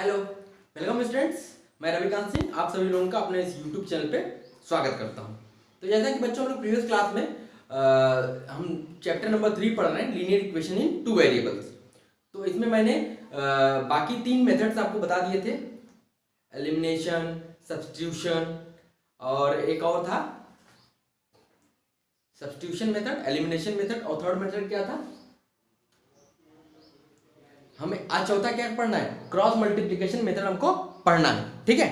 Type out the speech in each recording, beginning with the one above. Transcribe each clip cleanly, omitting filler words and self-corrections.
Hello, welcome students. मैं रविकांत सिंह आप सभी लोगों का अपने इस यूट्यूब चैनल पे स्वागत करता हूं। तो जैसा कि बच्चों हम लोग प्रीवियस क्लास में हम चैप्टर नंबर 3 पढ़ रहे हैं, linear equation in two variables. तो इसमें मैंने बाकी 3 मेथड्स आपको बता दिए थे, एलिमिनेशन, सब्स्टिट्यूशन और एक और था सब्स्टिट्यूशन मेथड, एलिमिनेशन मेथड और थर्ड मेथड क्या था। हमें आज चौथा क्या पढ़ना है, क्रॉस मल्टीप्लिकेशन मेथड हमको पढ़ना है। ठीक है,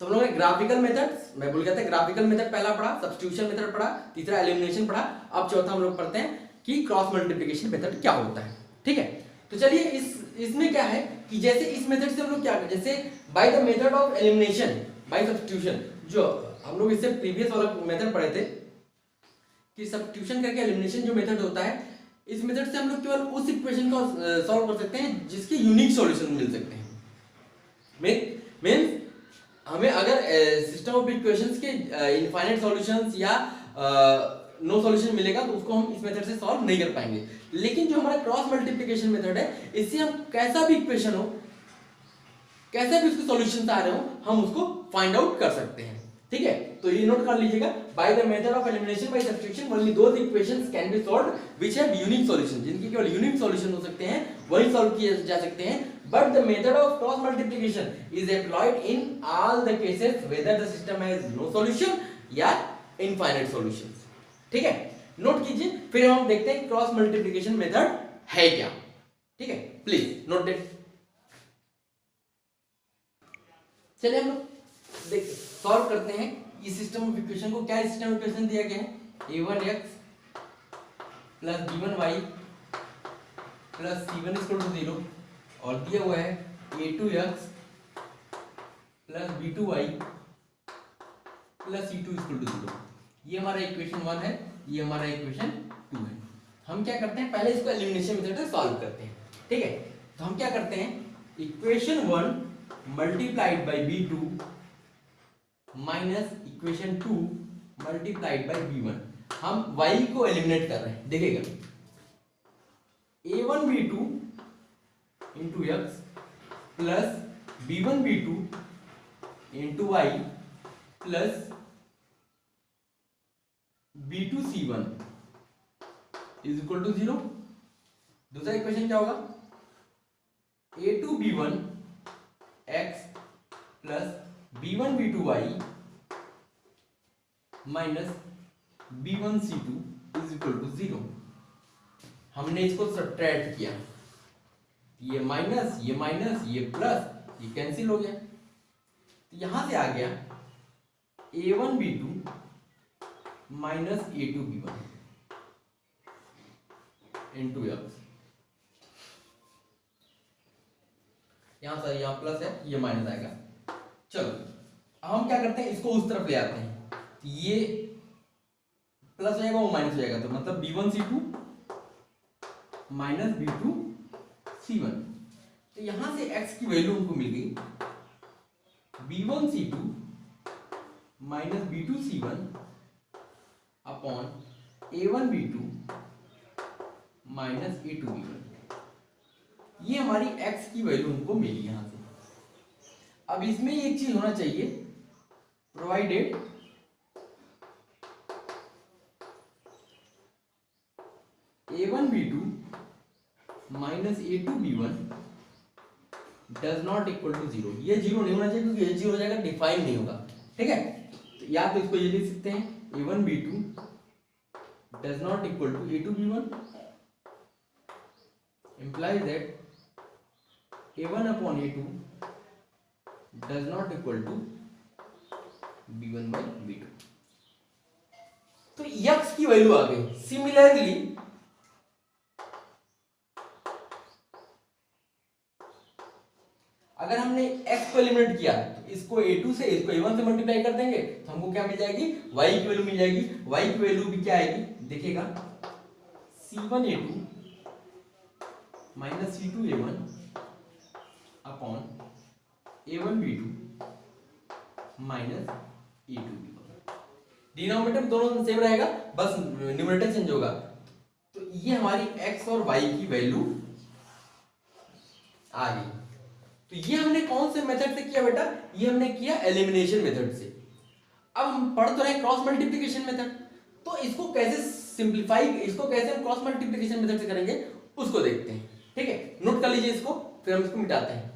तो हम लोगों ने ग्राफिकल मेथड्स, मैं भूल गया था, ग्राफिकल मेथड पहला पढ़ा, सब्स्टिट्यूशन मेथड पढ़ा, तीसरा एलिमिनेशन पढ़ा। अब चौथा हम लोग पढ़ते हैं कि क्रॉस मल्टीप्लिकेशन मेथड क्या होता है। ठीक है, तो चलिए इसमें क्या है कि जैसे इस मेथड से हम लोग क्या करें, जैसे by the method of elimination by substitution, जो हम लोग इससे प्रीवियस वाला मेथड पढ़े थे कि सब्स्टिट्यूशन करके एलिमिनेशन जो मेथड होता है, इस मेथड से हम लोग केवल उस इक्वेशन को सॉल्व कर सकते हैं जिसके यूनिक सॉल्यूशन मिल सकते हैं। मींस हमें अगर सिस्टम ऑफ इक्वेशंस के इनफाइनाइट सॉल्यूशंस या नो सॉल्यूशन मिलेगा तो उसको हम इस मेथड से सॉल्व नहीं कर पाएंगे। लेकिन जो हमारा क्रॉस मल्टीप्लिकेशन मेथड है, इससे हम कैसा भी इक्वेशन हो, कैसे भी उसके सॉल्यूशंस आ रहे हो, हम उसको फाइंड आउट कर सकते हैं। ठीक है, तो ये नोट कर लीजिएगा, by the method of elimination by substitution only those equations can be solved which have unique solution, जिनके केवल यूनिक सॉल्यूशन हो सकते हैं वही सॉल्व किए जा सकते हैं। But the method of cross multiplication is employed in all the cases whether the system has no solution या infinite solutions। ठीक है, नोट कीजिए, फिर हम देखते हैं क्रॉस मल्टीप्लिकेशन मेथड है क्या। ठीक है, प्लीज नोट इट। चलिए हम लोग देखते सॉल्व करते हैं इस सिस्टम ऑफ इक्वेशन को। क्या सिस्टम ऑफ इक्वेशन दिया गया है, a1x plus b1y plus c1 equal to 0 और दिया हुआ है a2x plus b2y plus c2 equal to 0। ये हमारा इक्वेशन 1 है, ये हमारा इक्वेशन 2 है। हम क्या करते हैं, पहले इसको एलिमिनेशन मेथड से सॉल्व करते हैं। ठीक है, तो हम क्या करते हैं, equation 1 multiplied by b2 minus equation 2 multiplied by b1। हम y को एलिमिनेट कर रहे हैं। देखिएगा a1 b2 into x plus b1 b2 into y plus b2 c1 is equal to 0। दूसरा इक्वेशन क्या होगा, a2 b1 x plus b1 b2 y minus b1 c2 is equal to 0। हमने इसको सब्ट्रैक्ट किया, ये माइनस ये plus, ये cancel हो गया, तो यहां से आ गया a1 b2 minus a2 b1 into x. यहां से यहां प्लस है, ये माइनस आएगा। चलो अब हम क्या करते हैं, इसको उस तरफ ले आते हैं, ये प्लस हो जाएगा, वो माइनस हो जाएगा, तो मतलब b1 c2 minus b2 c1। तो यहां से x की वैल्यू हमको मिल गई b1 c2 minus b2 c1 upon a1 b2 minus a2 b1। ये हमारी x की वैल्यू हमको मिली यहां से। अब इसमें एक चीज होना चाहिए, provided a1 b2 minus a2 b1 does not equal to 0। ये 0 नहीं होना चाहिए, क्योंकि ये 0 हो जाएगा, डिफाइन नहीं होगा। ठीक है, तो या तो इसको ये लिख सकते हैं a1 b2 does not equal to a2 b1 implies that a1 upon a2 does not equal to b1 by b2। तो x की वैल्यू आ गई। सिमिलरली अगर हमने x को एलिमिनेट किया तो इसको a2 से, इसको a1 से मल्टीप्लाई कर देंगे तो हमको क्या मिल जाएगी, y की वैल्यू मिल जाएगी। y की वैल्यू भी क्या आएगी, देखिएगा c1 a2 minus c2 a1 upon a1 b2 minus a2 b1। Denominator दोनों सेम रहेगा, बस न्यूमरेटर चेंज होगा। तो ये हमारी x और y की वैल्यू आ गई। तो ये हमने कौन से मेथड से किया बेटा? ये हमने किया एलिमिनेशन मेथड से। अब हम पढ़ तो रहे क्रॉस मल्टीप्लिकेशन मेथड, तो इसको कैसे सिंपलीफाई, इसको कैसे हम क्रॉस मल्टीप्लिकेशन मेथड से करेंगे उसको देखते हैं। ठीक है, नोट कर लीजिए इसको, फिर हम इसको मिटाते हैं।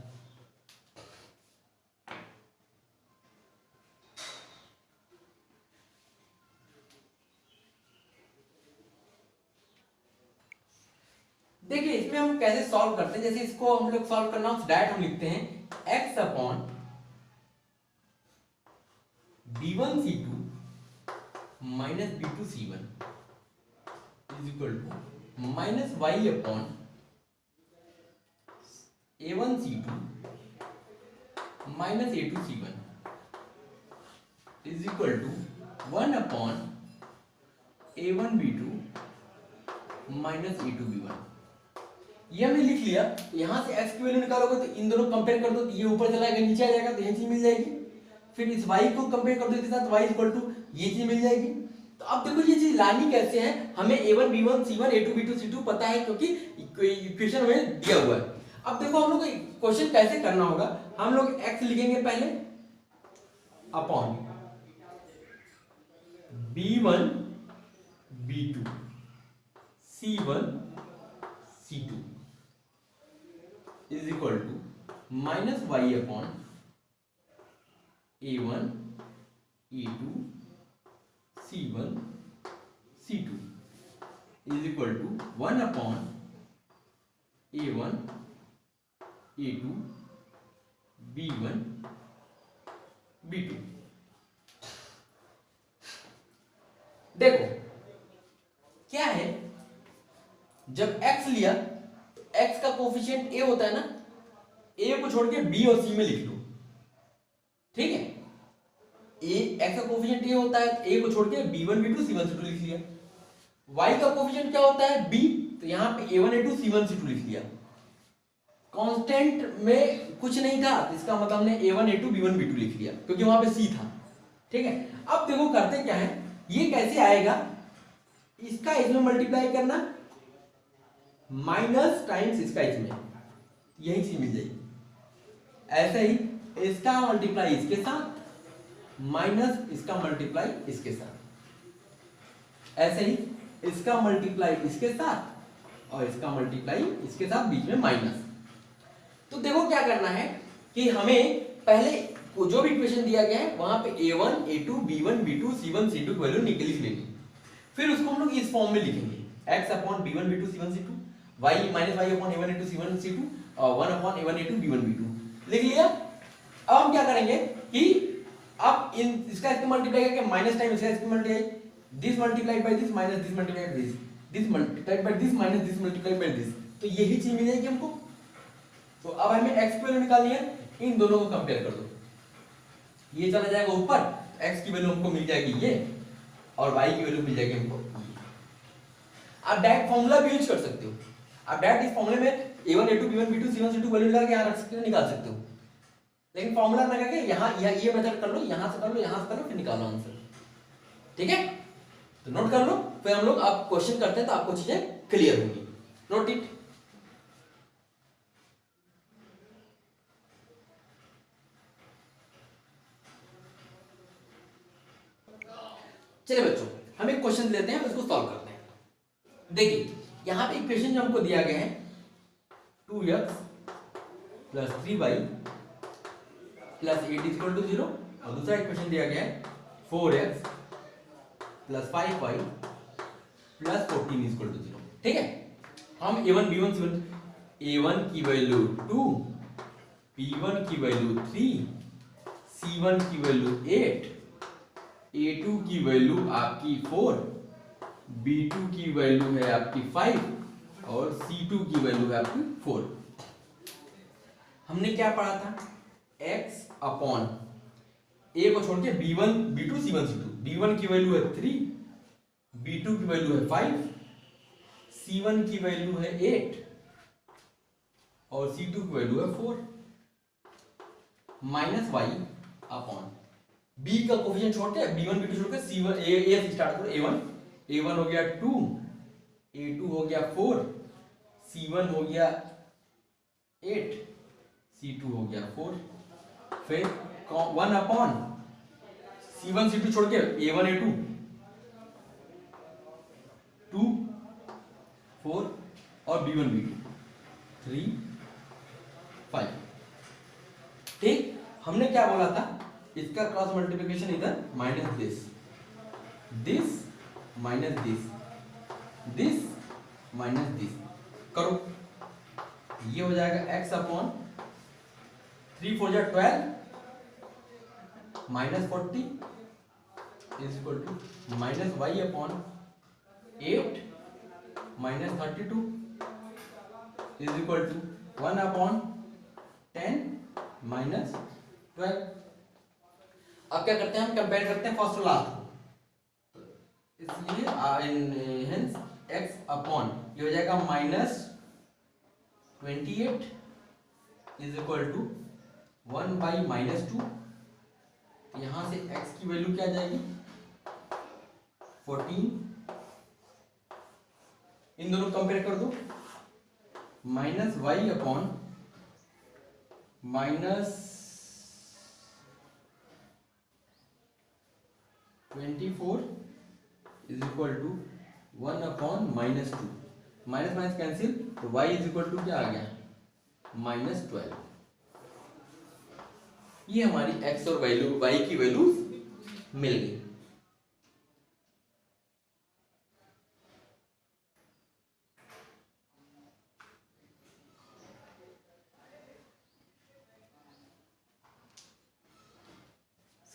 देखिए इसमें हम कैसे सॉल्व करते हैं। जैसे इसको हम लोग सॉल्व करना हो डायरेक्ट हम लिखते हैं x upon b1c2 minus b2c1 is equal to minus y upon a1c2 minus a2c1 is equal to 1 upon a1b2 minus a2b1। ये हमने लिख लिया। यहां से x की वैल्यू निकालोगे तो इन दोनों कंपेयर कर दो, तो ये ऊपर चला गया नीचे आ जाएगा, तो ये चीज मिल जाएगी। फिर इस y को कंपेयर कर दो इसके साथ, y इक्वल टू ये चीज मिल जाएगी। तो अब देखो ये चीज लानी कैसे है, हमें a1 b1 c1 a2 b2 c2 पता है क्योंकि इक्वेशन हमें दिया हुआ है। अब देखो हम लोग को क्वेश्चन कैसे करना होगा। हम लोग x लिखेंगे पहले upon b1 b2 c1 c2 is equal to minus y upon a1 a2 c1 c2 is equal to 1 upon a1 a2 b1 b2। देखो क्या है, जब x लिया तो x का कोफिशिएंट a होता है ना, a को छोड़ के b और c में लिख लो। ठीक है, x का कोफिशिएंट a होता है, a को छोड़ के b1 b2 c1 c2 लिख लिया। y का कोफिशिएंट क्या होता है b, तो यहां पे a1 a2 c1 c2 लिख लिया। कांस्टेंट में कुछ नहीं था, तो इसका मतलब हमने a1 a2 b1 b2 लिख लिया क्योंकि वहां पे c था। ठीक है, अब देखो करते क्या है, ये कैसे आएगा, इसका इसमें मल्टीप्लाई करना माइनस टाइम्स इसका इसमें, यही चीज मिल जाएगी। ऐसे ही इसका मल्टीप्लाई इसके साथ माइनस इसका मल्टीप्लाई इसके साथ, ऐसे ही इसका मल्टीप्लाई इसके साथ और इसका मल्टीप्लाई इसके साथ, बीच में माइनस। तो देखो क्या करना है कि हमें पहले जो भी इक्वेशन दिया गया है वहां पे a1 a2 b1 b2 c1 c2 की वैल्यू लिख लेनी, फिर उसको हम लोग इस फॉर्म में लिखेंगे x upon b1 b2 c1 c2 y minus y upon a1 a2 c1 c2 और 1 upon a1 a2 b1 b2 लिख लिया। अब हम क्या करेंगे कि अब इन इसका इसको मल्टीप्लाई करके माइनस टाइम इसका इसको multiply, this multiplied by this minus this multiplied by this multiplied by this minus this multiplied by this, तो यही चीज मिल जाएगी हमको। तो अब हमें x की वैल्यू निकालनी है, इन दोनों को कंपेयर कर दो, ये चला जाएगा ऊपर, x की वैल्यू हमको मिल जाएगी ये और y की वैल्यू मिल जाएगी हमको ये। आप डायरेक्ट फार्मूला भी यूज कर सकते हो, आप डायरेक्ट इस फार्मूले में a1 a2 b1 b2 c1 c2 value निकाल के यहां रख सकते हो, निकाल सकते हो, लेकिन फार्मूला लगा के यहां ये मेथड कर लो, यहां से कर लो, यहां से कर लो, फिर निकालो आंसर। ठीक है, तो नोट कर लो, फिर हम लोग आप क्वेश्चन करते हैं तो आपको चीजें क्लियर होगी। Note it. चलिए बच्चों, हम एक क्वेश्चन लेते हैं, उसको सॉल्व करते हैं। देखिए यहां पे इक्वेशन जो हमको दिया गया है 2x plus 3y plus 8 equal to 0, और दूसरा इक्वेशन दिया गया है 4x plus 5y plus 14 equal to 0। ठीक है, हम a1 b1 c1, a1 की वैल्यू 2, b1 की वैल्यू 3, c1 की वैल्यू 8, a2 की वैल्यू आपकी 4, b2 की वैल्यू है आपकी 5 और c2 की वैल्यू है आपकी 4। हमने क्या पढ़ा था, x अपॉन a को छोड़ के b1 b2 c1 c2, b1 की वैल्यू है 3, b2 की वैल्यू है 5, c1 की वैल्यू है 8 और c2 की वैल्यू है 4, माइनस y अपॉन बी का कोफिशिएंट छोड़ के b1 b2 छोड़ के c1 a से स्टार्ट करो। a1 हो गया 2, a2 हो गया 4, c1 हो गया 8, c2 हो गया 4, फिर 1 अपॉन c1 c2 छोड़ के a1 a2 2 4 और b1 b2 3 5। ठीक, हमने क्या बोला था, इसका क्रॉस मल्टीप्लिकेशन इधर minus this minus this minus this करो, ये हो जाएगा x upon 3 4 12 minus 40 is equal to minus y upon 8 minus 32 is equal to 1 upon 10 minus 12। अब क्या करते हैं, हम कंपेयर करते हैं फर्स्ट और लास्ट को, इसलिए हेंस x अपॉन ये हो जाएगा minus 28 is equal to 1 by minus 2। यहां से x की वैल्यू क्या आ जाएगी 14, इन दोनों कंपेयर कर दो, minus y upon minus 24 is equal to 1 upon minus 2, minus minus cancel, तो y इज इक्वल टू क्या आ गया माइनस 12। ये हमारी x और वैल्यू y की वैल्यू मिल गई।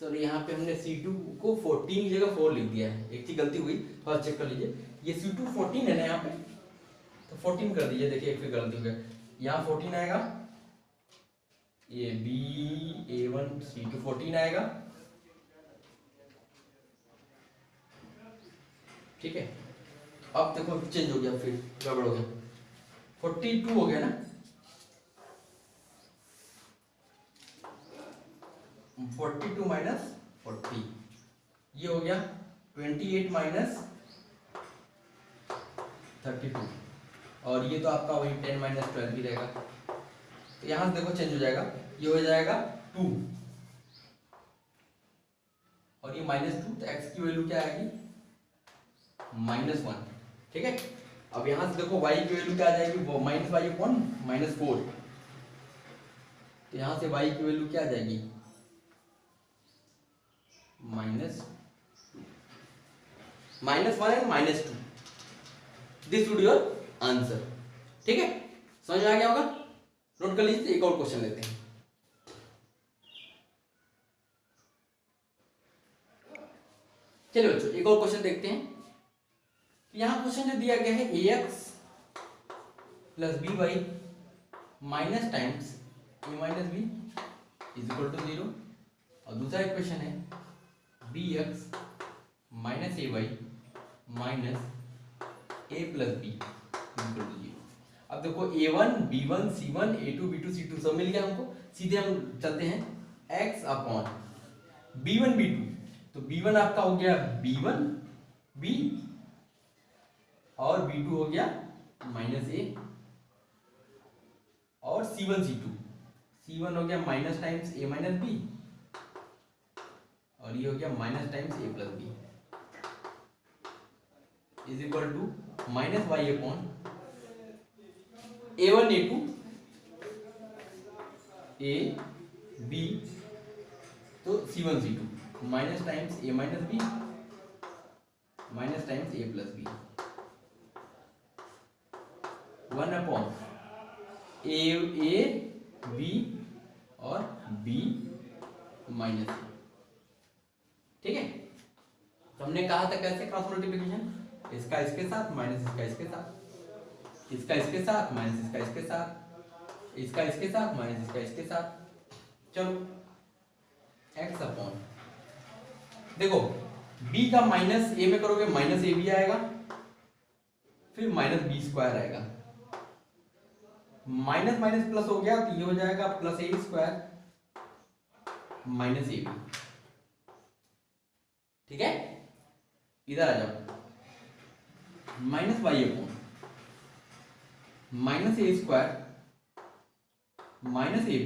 सर यहाँ पे हमने C2 को 14 की जगह 4 लिख दिया है, एक चीज गलती हुई, थोड़ा चेक कर लीजिए। ये C2 14 है ना यहाँ पे, तो 14 कर दीजिए, देखिए एक फिर गलती हो गया, यहाँ 14 आएगा, ये A1 C2 14 आएगा, ठीक है। अब देखो चेंज हो गया, फिर गड़बड़ हो गया, 42 हो गया ना, 42 माइनस 40 ये हो गया 28 माइनस 32, और ये तो आपका वही 10 माइनस 12 भी रहेगा। तो यहां से देखो चेंज हो जाएगा, ये हो जाएगा 2 और ये माइनस 2, तो x की वैल्यू क्या आएगी माइनस 1, ठीक है। अब यहां से देखो y की वैल्यू क्या आ जाएगी, वो माइनस वाई अपॉन माइनस 4, तो यहां से y की वैल्यू क्या आ जाएगी minus 1 and minus 2, this would your answer, ठीक है। समझ में आ गया होगा, नोट कर लीजिए। एक और क्वेश्चन लेते हैं। चलिए बच्चों एक और क्वेश्चन देखते हैं। यहां क्वेश्चन जो दिया गया है ax plus B Y minus times A minus B is equal to 0, और दूसरा इक्वेशन है bx minus A Y minus A plus B equal to 0। अब देखो a1 b1 c1 a2 b2 c2 सब मिल गया हमको, सीधे हम चलते हैं x अपॉन b1 b2, तो b1 आपका हो गया b1 b और b2 हो गया माइनस ए, और c1 c2, c1 हो गया minus times a minus B, और ये हो गया minus times A plus B is equal to minus Y upon a1 a2 a b, तो c1 c2 minus times a minus B minus times a plus B, 1 upon a b और b minus, ठीक है। तो हमने कहा था कैसे cross multiplication, इसका इसके साथ माइनस इसका इसके साथ, इसका इसके साथ माइनस इसका इसके साथ, इसका इसके साथ माइनस इसका इसके साथ। चलो x अपॉन, देखो b का माइनस a में करोगे माइनस ए बी आएगा, फिर माइनस बी स्क्वायर आएगा, माइनस माइनस प्लस हो गया, तो ये हो जाएगा plus A square minus A B, ठीक है, इधर आ जाओ, minus Y upon minus A square minus A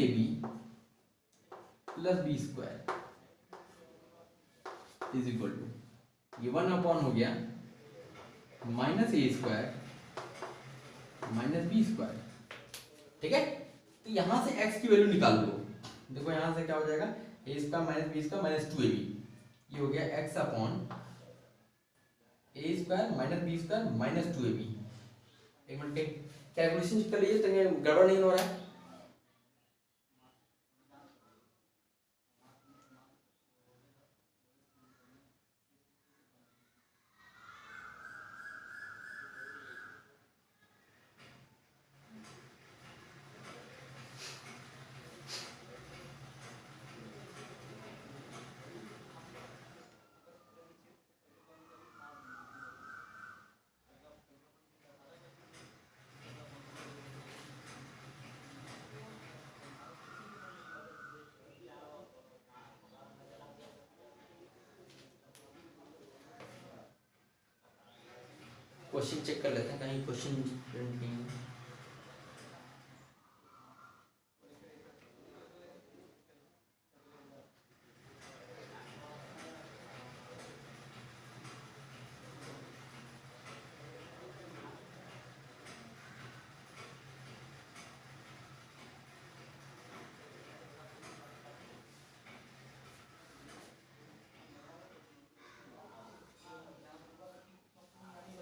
B plus B square is equal to, ये 1 अपॉन हो गया minus A square minus B square. ठीक है, तो यहां से x की वैल्यू निकाल लो। देखो यहां से क्या हो जाएगा, A square minus B square minus 2ab, ये हो गया x upon A square minus B square minus 2ab। एक मिनट कैलकुलेशन कर लीजिए, तो गड़बड़ नहीं हो रहा है। क्वेश्चन चेक कर लेते हैं, कहीं क्वेश्चन प्रिंट नहीं है।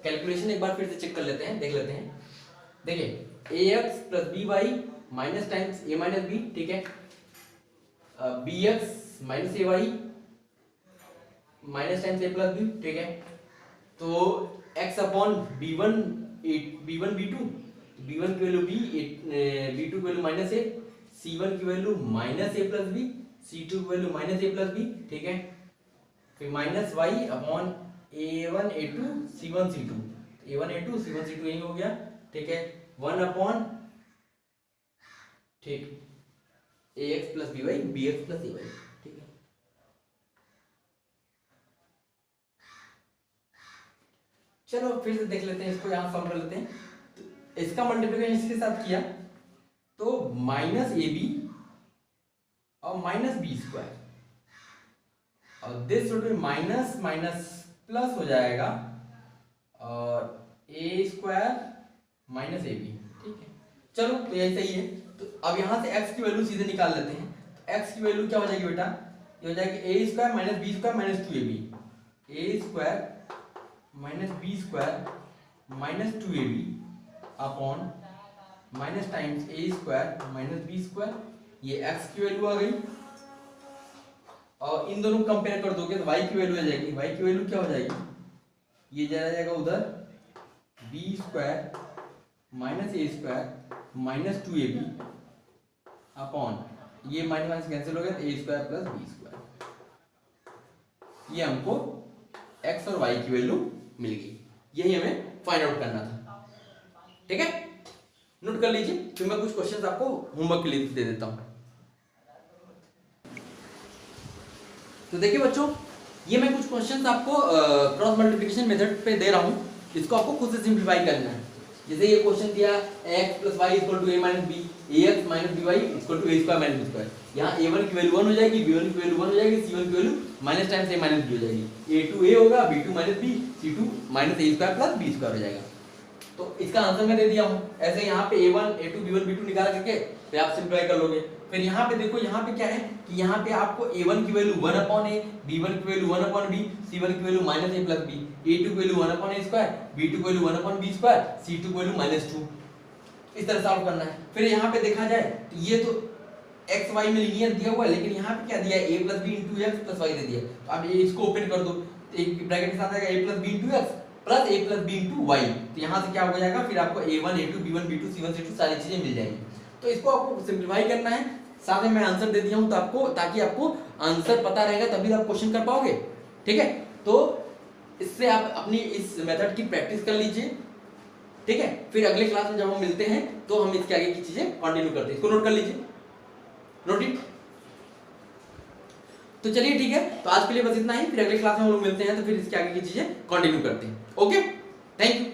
कैलकुलेशन एक बार फिर से चेक कर लेते हैं, देख लेते हैं। देखिए A X plus B Y minus times A minus B, ठीक है, B X minus A Y minus times A plus B, ठीक है। तो x upon B one B two, B one की वैल्यू बी टू की value minus A, C one की value minus A plus B, C two की value minus A plus B, ठीक है। फिर minus Y upon a1 a2 c1 c2, a1 a2 c1 c2 यही हो गया, ठीक है। 1 अपॉन, ठीक, ax plus by bx plus ay, ठीक है। चलो फिर से देख लेते हैं, इसको यहां सॉल्व कर लेते हैं। तो इसका मल्टीप्लिकेशन इसके साथ किया तो माइनस ए बी और माइनस बी स्क्वायर, और this should be minus minus plus हो जाएगा और ए स्क्वायर माइनस ए बी, ठीक है। चलो तो यही सही है। तो अब यहां से x की वैल्यू सीधे निकाल लेते हैं। तो x की वैल्यू क्या हो जाएगी बेटा, ये हो जाएगी A square minus B square minus 2ab, A square minus B square minus 2ab upon minus times A square minus B square, ये x की वैल्यू आ गई। और इन दोनों को कंपेयर कर दोगे तो y की वैल्यू आ जाएगी, y की वैल्यू क्या हो जाएगी, ये चला जाएगा उधर B square minus A square minus 2ab upon, ये माइनस माइनस कैंसिल हो गया तो ए स्क्वायर प्लस बी स्क्वायर। ये हमको x और y की वैल्यू मिल गई, यही हमें फाइंड आउट करना था, ठीक है। नोट कर लीजिए, फिर मैं कुछ क्वेश्चंस आपको होमवर्क के लिए दे देता हूं। तो देखिए बच्चों, ये मैं कुछ क्वेश्चंस आपको क्रॉस मल्टीप्लिकेशन मेथड पे दे रहा हूँ, इसको आपको खुद से सिंप्लीफाई करना है। जैसे ये क्वेश्चन दिया x plus Y equal to A minus B, A X minus B Y equal to A square minus B square. यहाँ a1 की वैल्यू 1 हो जाएगी, b1 की वैल्यू 1 हो जाएगी, c1 की value minus times a minus b हो जाएगी, a2 a होगा, b2 minus b, c2 minus a square plus b square हो जाएगा। तो इसका आंसर मैं दे दिया हूँ। ऐसे यहाँ पे a1 a2 b1 b2 निकाल करके फिर आप सिंप्लीफाई कर लोगे। फिर यहाँ पे देखो, यहाँ पे क्या है कि यहाँ पे आपको a1 की वैल्यू 1 अपॉन a, b1 की वैल्यू 1 अपॉन b, c1 की value minus a plus b, a2 की value 1 upon a square, b2 की value 1 upon b square, c2 की वैल्यू माइनस 2, इस तरह सॉल्व करना है। फिर यहाँ पे देखा जाए तो ये तो x y में लीनियर दिया हुआ है, लेकिन यहाँ पे क्या दिया है, a plus B into x plus Y दे दिया। तो अब इसको ओपन कर दो, एक ब्रैकेट के साथ आएगा a plus B into x plus a plus B into Y. तो यहाँ से क्या हो जाएगा, फिर आपको a1 a2 b1 b2 c1 c2 सारी चीजें मिल जाएंगी। तो इसको आपको सिंप्लीफाई करना है, साथ में मैं आंसर दे दिया हूँ तो आपको, ताकि आपको आंसर पता रहेगा तभी आप क्वेश्चन कर पाओगे, ठीक है। तो इससे आप अपनी इस मेथड की प्रैक्टिस कर लीजिए, ठीक है। फिर अगले क्लास में जब हम मिलते हैं तो हम इसके आगे की चीजें कंटिन्यू करते हैं। इसको नोट कर लीजिए, नोट इट। तो चलिए ठीक है, तो आज के लिए बस इतना ही, फिर अगले क्लास में हम लोग मिलते हैं, तो फिर इसके आगे की चीजें कंटिन्यू करते हैं। Okay, thank you.